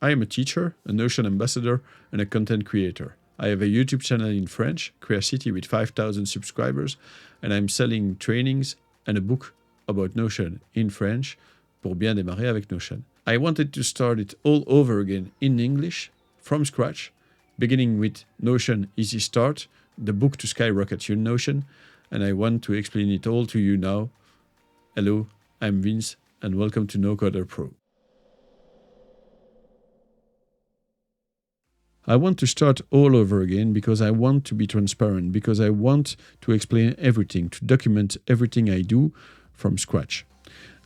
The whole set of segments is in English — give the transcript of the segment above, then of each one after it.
I am a teacher, a Notion ambassador, and a content creator. I have a YouTube channel in French, Creacity, with 5,000 subscribers, and I'm selling trainings and a book about Notion in French pour bien démarrer avec Notion. I wanted to start it all over again in English, from scratch, beginning with Notion Easy Start, the book to skyrocket your Notion, and I want to explain it all to you now. Hello, I'm Vince, and welcome to No Coder Pro. I want to start all over again because I want to be transparent, because I want to explain everything, to document everything I do from scratch.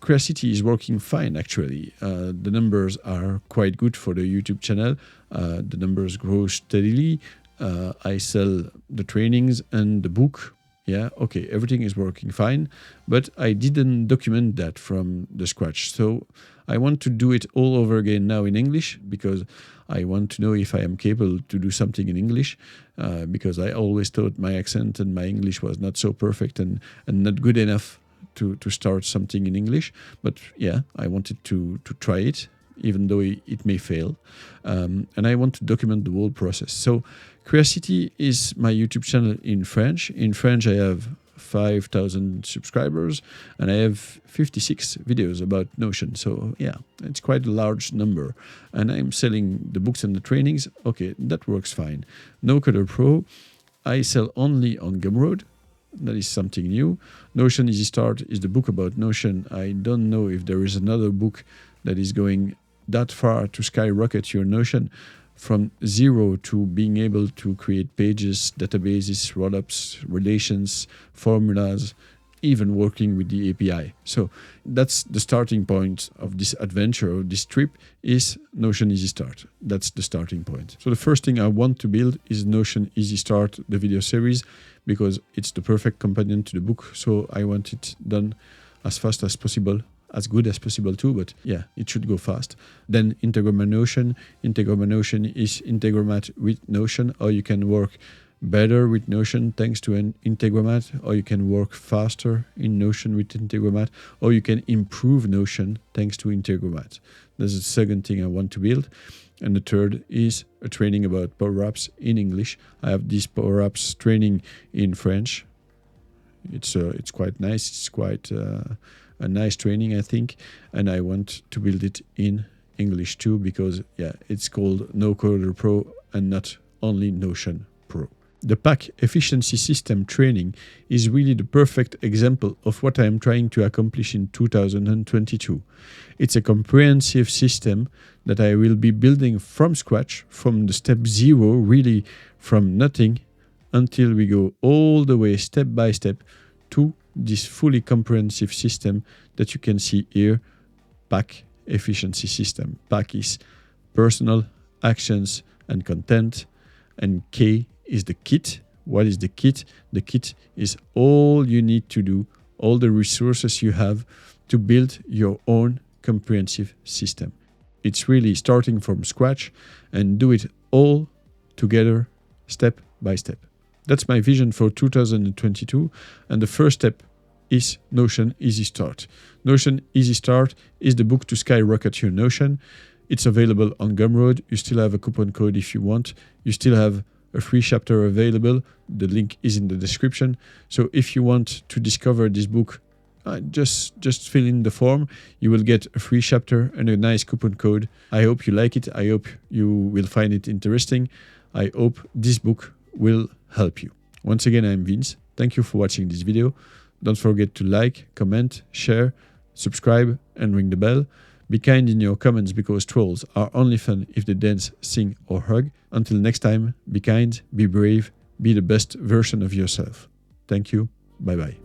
Creacity is working fine, actually. The numbers are quite good for the YouTube channel. The numbers grow steadily. I sell the trainings and the book. Yeah, okay, everything is working fine, but I didn't document that from the scratch. So I want to do it all over again now in English, because I want to know if I am capable to do something in English, because I always thought my accent and my English was not so perfect and not good enough to start something in English. But yeah, I wanted to try it, even though it may fail. And I want to document the whole process. So Creacity is my YouTube channel in French. In French, I have 5,000 subscribers and I have 56 videos about Notion. So yeah, it's quite a large number. And I'm selling the books and the trainings. Okay, that works fine. No Coder Pro, I sell only on Gumroad. That is something new. Notion Easy Start is the book about Notion. I don't know if there is another book that is going that far to skyrocket your Notion from zero to being able to create pages, databases, rollups, relations, formulas, even working with the API. So that's the starting point of this adventure, of this trip, is Notion Easy Start. That's the starting point. So the first thing I want to build is Notion Easy Start, the video series, because it's the perfect companion to the book. So I want it done as fast as possible, as good as possible too, but yeah, it should go fast. Then Integromat Notion. Integromat Notion is Integromat with Notion, or you can work better with Notion thanks to an Integromat, or you can work faster in Notion with Integromat, or you can improve Notion thanks to Integromat. That's the second thing I want to build. And the third is a training about Power Apps in English. I have this Power Apps training in French. It's quite nice. It's quite a nice training, I think, and I want to build it in English too, because yeah, it's called No Coder Pro and not only Notion Pro. The PAC efficiency system training is really the perfect example of what I am trying to accomplish in 2022. It's a comprehensive system that I will be building from scratch, from the step zero, really from nothing, until we go all the way step by step to this fully comprehensive system that you can see here, PAC efficiency system. PAC is personal, actions, and content, and K is the kit. What is the kit? The kit is all you need to do, all the resources you have to build your own comprehensive system. It's really starting from scratch and do it all together, step by step. That's my vision for 2022, and the first step is Notion Easy Start. Notion Easy Start is the book to skyrocket your Notion. It's available on Gumroad. You still have a coupon code if you want. You still have a free chapter available. The link is in the description. So if you want to discover this book, just fill in the form. You will get a free chapter and a nice coupon code. I hope you like it. I hope you will find it interesting. I hope this book will help you. Once again, I'm Vince. Thank you for watching this video. Don't forget to like, comment, share, subscribe, and ring the bell. Be kind in your comments, because trolls are only fun if they dance, sing, or hug. Until next time, be kind, be brave, be the best version of yourself. Thank you. Bye-bye.